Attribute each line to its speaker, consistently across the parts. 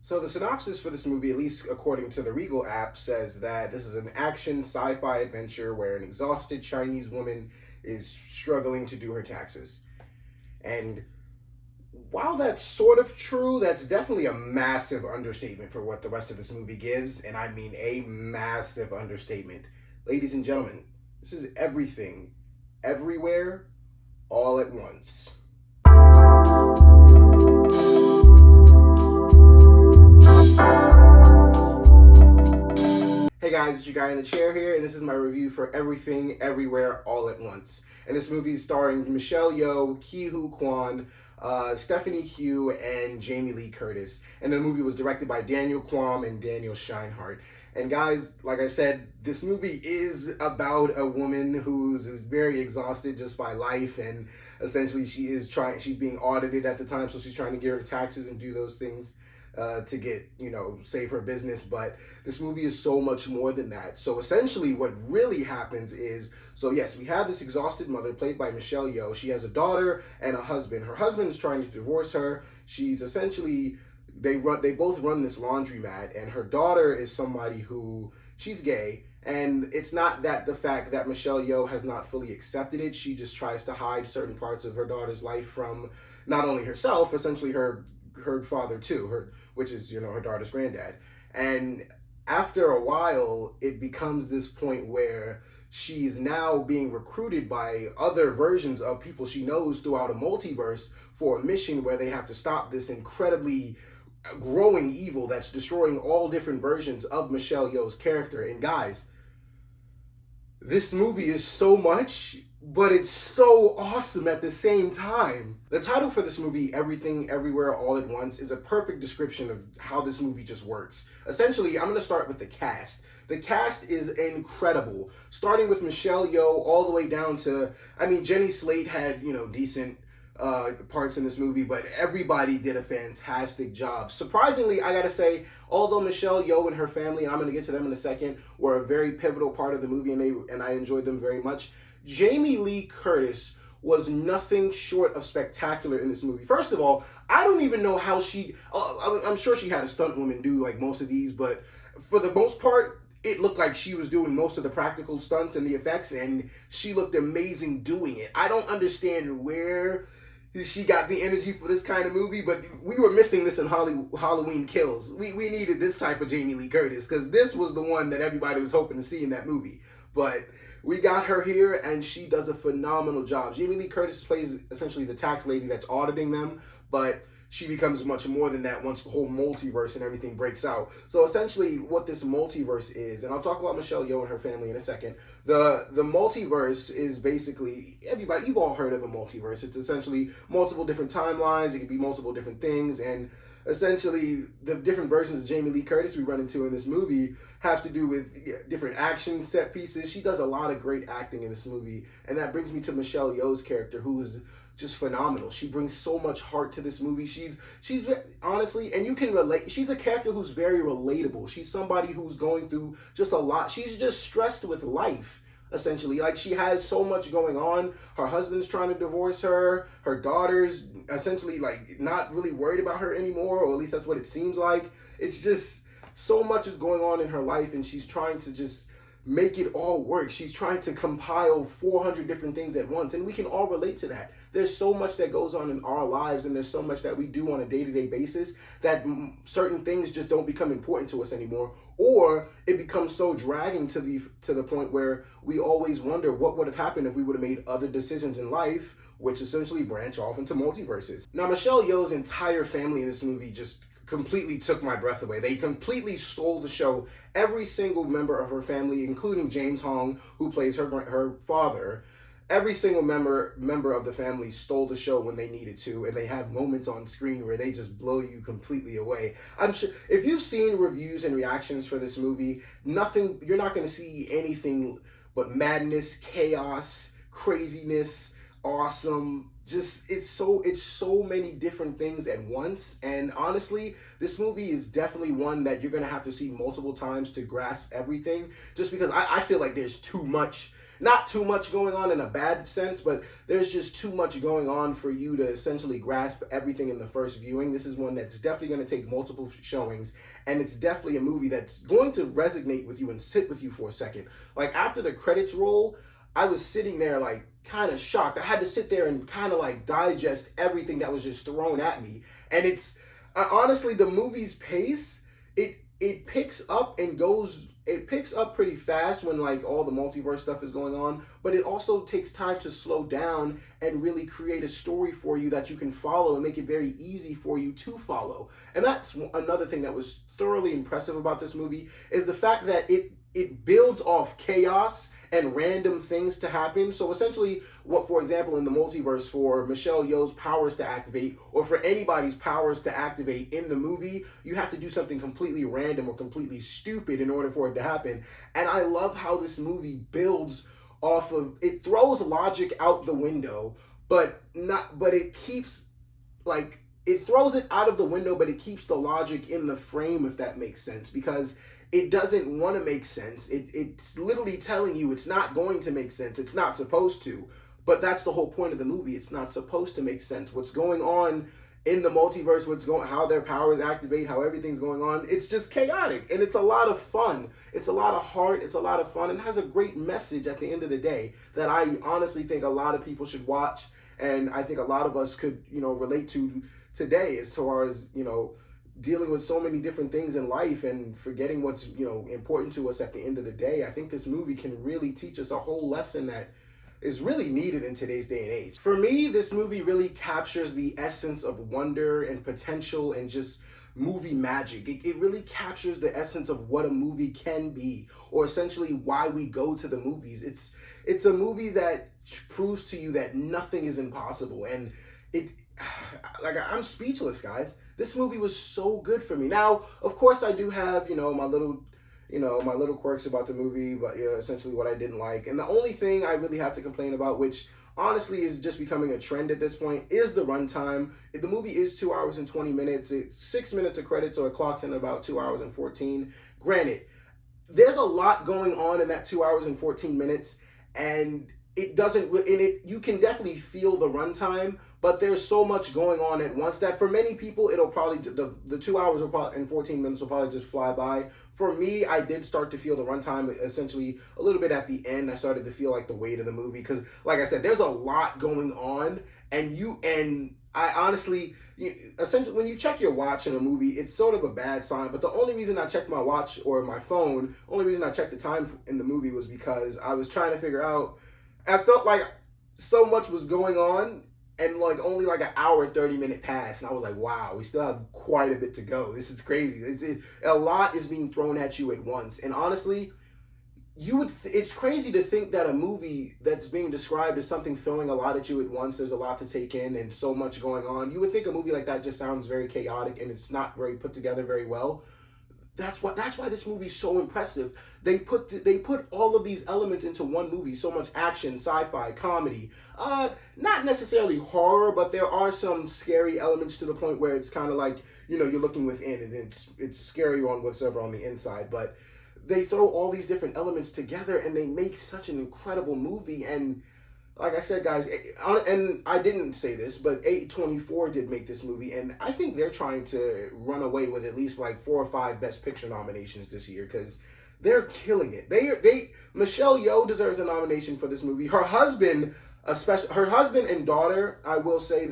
Speaker 1: So the synopsis for this movie, at least according to the Regal app, says that this is an action sci-fi adventure where an exhausted Chinese woman is struggling to do her taxes. And while that's sort of true, that's definitely a massive understatement for what the rest of this movie gives, and I mean a massive understatement. Ladies and gentlemen, this is everything, everywhere, all at once. Hey guys, it's your guy in the chair here, and this is my review for Everything, Everywhere, All at Once. And this movie is starring Michelle Yeoh, Ke Huy Quan, Stephanie Hsu, and Jamie Lee Curtis. And the movie was directed by Daniel Kwan and Daniel Scheinert. And guys, like I said, this movie is about a woman who's very exhausted just by life, and essentially she's being audited at the time, so she's trying to get her taxes and do those things to get, save her business. But this movie is so much more than that. So essentially what really happens is, so yes, we have this exhausted mother played by Michelle Yeoh. She has a daughter and a husband. Her husband is trying to divorce her. She's essentially, they both run this laundromat, and her daughter is somebody who, she's gay. And it's not that the fact that Michelle Yeoh has not fully accepted it. She just tries to hide certain parts of her daughter's life from not only herself, essentially her father too, which is, her daughter's granddad. And after a while, it becomes this point where she's now being recruited by other versions of people she knows throughout a multiverse for a mission where they have to stop this incredibly growing evil that's destroying all different versions of Michelle Yeoh's character. And guys, this movie is so much, but it's so awesome at the same time. The title for this movie, Everything, Everywhere, All at Once, is a perfect description of how this movie just works. Essentially, I'm going to start with the cast. The cast is incredible, starting with Michelle Yeoh all the way down to, Jenny Slate had, decent parts in this movie, but everybody did a fantastic job. Surprisingly, I gotta say, although Michelle Yeoh and her family, and I'm gonna get to them in a second, were a very pivotal part of the movie, and I enjoyed them very much, Jamie Lee Curtis was nothing short of spectacular in this movie. First of all, I don't even know how I'm sure she had a stunt woman do like most of these, but for the most part, it looked like she was doing most of the practical stunts and the effects, and she looked amazing doing it. I don't understand where she got the energy for this kind of movie, but we were missing this in Halloween Kills. We needed this type of Jamie Lee Curtis, because this was the one that everybody was hoping to see in that movie. But we got her here, and she does a phenomenal job. Jamie Lee Curtis plays essentially the tax lady that's auditing them, but she becomes much more than that once the whole multiverse and everything breaks out. So essentially what this multiverse is, and I'll talk about Michelle Yeoh and her family in a second. The multiverse is basically, everybody, you've all heard of a multiverse. It's essentially multiple different timelines. It can be multiple different things, and essentially the different versions of Jamie Lee Curtis we run into in this movie have to do with different action set pieces. She does a lot of great acting in this movie, and that brings me to Michelle Yeoh's character, who's just phenomenal. She brings so much heart to this movie. She's honestly, and you can relate, she's a character who's very relatable. She's somebody who's going through just a lot. She's just stressed with life, essentially. Like, she has so much going on. Her husband's trying to divorce her. Her daughter's essentially like not really worried about her anymore, or at least that's what it seems like. It's just so much is going on in her life, and she's trying to just make it all work. She's trying to compile 400 different things at once, and we can all relate to that. There's so much that goes on in our lives, and there's so much that we do on a day-to-day basis that certain things just don't become important to us anymore, or it becomes so dragging to the point where we always wonder what would have happened if we would have made other decisions in life, which essentially branch off into multiverses. Now, Michelle Yeoh's entire family in this movie just completely took my breath away. They completely stole the show. Every single member of her family, including James Hong, who plays her father, every single member of the family stole the show when they needed to, and they have moments on screen where they just blow you completely away. I'm sure if you've seen reviews and reactions for this movie, you're not going to see anything but madness, chaos, craziness, awesome. Just it's so many different things at once, and honestly, this movie is definitely one that you're gonna have to see multiple times to grasp everything, just because I feel like there's too much not too much going on in a bad sense, but there's just too much going on for you to essentially grasp everything in the first viewing. This is one that's definitely going to take multiple showings, and it's definitely a movie that's going to resonate with you and sit with you for a second. Like after the credits roll, I was sitting there like kind of shocked. I had to sit there and kind of like digest everything that was just thrown at me. And it's honestly the movie's pace. It picks up and goes. It picks up pretty fast when like all the multiverse stuff is going on, but it also takes time to slow down and really create a story for you that you can follow and make it very easy for you to follow. And that's another thing that was thoroughly impressive about this movie is the fact that it builds off chaos and random things to happen. So essentially, what, for example, in the multiverse, for Michelle Yeoh's powers to activate, or for anybody's powers to activate in the movie, you have to do something completely random or completely stupid in order for it to happen. And I love how this movie builds off of, it throws logic out the window, but it keeps, like, it throws it out of the window, but it keeps the logic in the frame, if that makes sense, because it doesn't want to make sense. It's literally telling you it's not going to make sense. It's not supposed to. But that's the whole point of the movie. It's not supposed to make sense. What's going on in the multiverse, how their powers activate, how everything's going on, it's just chaotic. And it's a lot of fun. It's a lot of heart. It's a lot of fun. And it has a great message at the end of the day that I honestly think a lot of people should watch. And I think a lot of us could, relate to today as far as, dealing with so many different things in life and forgetting what's important to us at the end of the day. I think this movie can really teach us a whole lesson that is really needed in today's day and age. For me, this movie really captures the essence of wonder and potential and just movie magic. It really captures the essence of what a movie can be, or essentially why we go to the movies. It's a movie that proves to you that nothing is impossible, and I'm speechless, guys. This movie was so good for me. Now, of course, I do have, my little quirks about the movie, but essentially what I didn't like. And the only thing I really have to complain about, which honestly is just becoming a trend at this point, is the runtime. The movie is 2 hours and 20 minutes. It's 6 minutes of credits, so it clocks in about 2 hours and 14. Granted, there's a lot going on in that 2 hours and 14 minutes, and it doesn't, you can definitely feel the runtime, but there's so much going on at once that for many people, it'll probably, the 2 hours and 14 minutes will probably just fly by. For me, I did start to feel the runtime essentially a little bit at the end. I started to feel like the weight of the movie because, like I said, there's a lot going on, and I honestly, essentially, when you check your watch in a movie, it's sort of a bad sign. But the only reason I checked my watch or my phone, only reason I checked the time in the movie was because I was trying to figure out, I felt like so much was going on and like only like an hour 30-minute pass, and I was like, wow, we still have quite a bit to go. This is crazy. A lot is being thrown at you at once, and honestly, it's crazy to think that a movie that's being described as something throwing a lot at you at once, there's a lot to take in and so much going on. You would think a movie like that just sounds very chaotic and it's not very put together very well. That's why this movie is so impressive. They put all of these elements into one movie. So much action, sci-fi, comedy. Not necessarily horror, but there are some scary elements to the point where it's kind of like, you're looking within and it's scary on whatever on the inside. But they throw all these different elements together and they make such an incredible movie. And like I said, guys, and I didn't say this, but A24 did make this movie, and I think they're trying to run away with at least like 4 or 5 Best Picture nominations this year because they're killing it. Michelle Yeoh deserves a nomination for this movie. Her husband, her husband and daughter, I will say,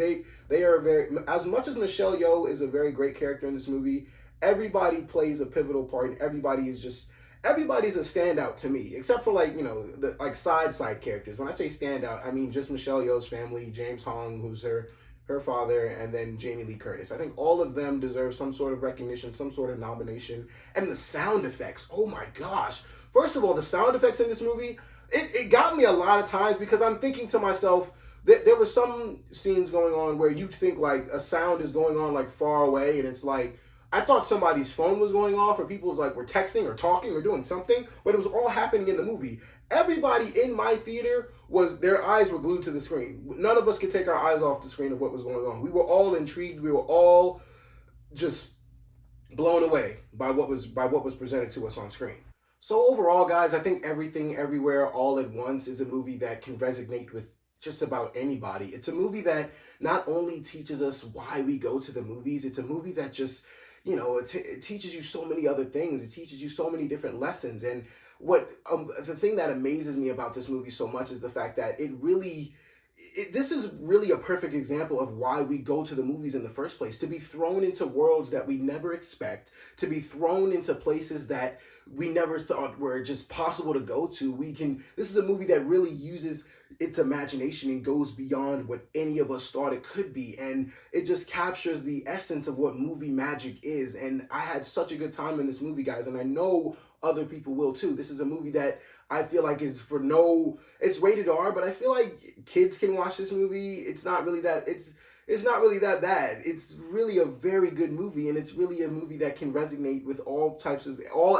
Speaker 1: they are very, as much as Michelle Yeoh is a very great character in this movie, everybody plays a pivotal part, and everybody's a standout to me, except for the side characters. When I say standout, I mean just Michelle Yeoh's family, James Hong, who's her father, and then Jamie Lee Curtis. I think all of them deserve some sort of recognition, some sort of nomination. And the sound effects, oh my gosh. First of all, the sound effects in this movie, it got me a lot of times because I'm thinking to myself, there were some scenes going on where you'd think like a sound is going on like far away, and it's like, I thought somebody's phone was going off or people were texting or talking or doing something, but it was all happening in the movie. Everybody in my theater their eyes were glued to the screen. None of us could take our eyes off the screen of what was going on. We were all intrigued. We were all just blown away by what was presented to us on screen. So overall, guys, I think Everything Everywhere All at Once is a movie that can resonate with just about anybody. It's a movie that not only teaches us why we go to the movies, it's a movie that just, it teaches you so many other things. It teaches you so many different lessons. And the thing that amazes me about this movie so much is the fact that this is really a perfect example of why we go to the movies in the first place, to be thrown into worlds that we never expect, to be thrown into places that we never thought were just possible to go to. This is a movie that really uses its imagination and goes beyond what any of us thought it could be, and it just captures the essence of what movie magic is. And I had such a good time in this movie, guys, and I know other people will too. This is a movie that I feel like it's rated R, but I feel like kids can watch this movie. It's not really that bad. It's really a very good movie, and it's really a movie that can resonate with all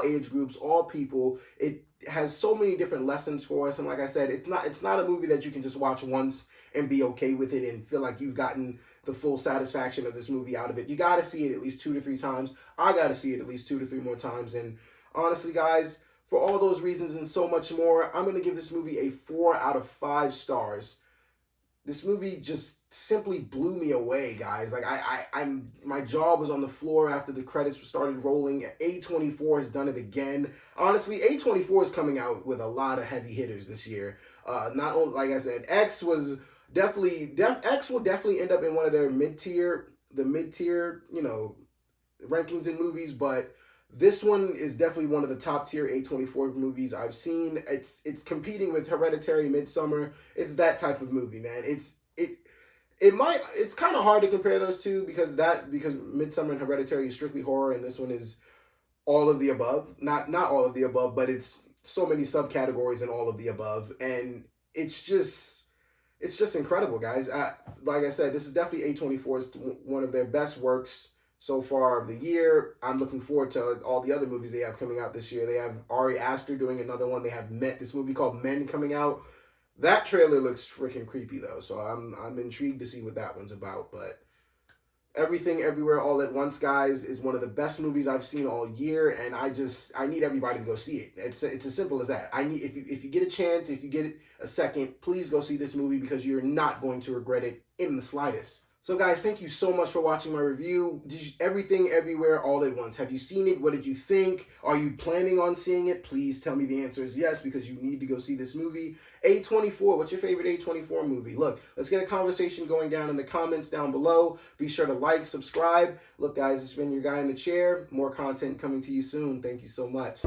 Speaker 1: age groups, all people. It has so many different lessons for us, and like I said, it's not a movie that you can just watch once and be okay with it and feel like you've gotten the full satisfaction of this movie out of it. You got to see it at least 2 to 3 times. I got to see it at least 2 to 3 more times, and honestly, guys, for all those reasons and so much more, I'm going to give this movie a 4 out of 5 stars. This movie just simply blew me away, guys. Like my jaw was on the floor after the credits started rolling. A24 has done it again. Honestly, A24 is coming out with a lot of heavy hitters this year. Not only, like I said, X will definitely end up in one of their mid-tier, rankings in movies, but this one is definitely one of the top tier A24 movies I've seen. It's competing with Hereditary, Midsommar. It's that type of movie, man. It's kind of hard to compare those two because Midsommar and Hereditary is strictly horror, and this one is all of the above. Not all of the above, but it's so many subcategories in all of the above, and it's just incredible, guys. Like I said, this is definitely A24's one of their best works so far of the year. I'm looking forward to all the other movies they have coming out this year. They have Ari Aster doing another one. They have this movie called Men coming out. That trailer looks freaking creepy though, so I'm intrigued to see what that one's about. But Everything Everywhere All at Once, guys, is one of the best movies I've seen all year, and I need everybody to go see it. It's as simple as that. If you get a chance, if you get a second, please go see this movie because you're not going to regret it in the slightest. So guys, thank you so much for watching my review. Everything Everywhere All at Once. Have you seen it? What did you think? Are you planning on seeing it? Please tell me the answer is yes, because you need to go see this movie. A24, what's your favorite A24 movie? Look, let's get a conversation going down in the comments down below. Be sure to like, subscribe. Look, guys, it's been your guy in the chair. More content coming to you soon. Thank you so much.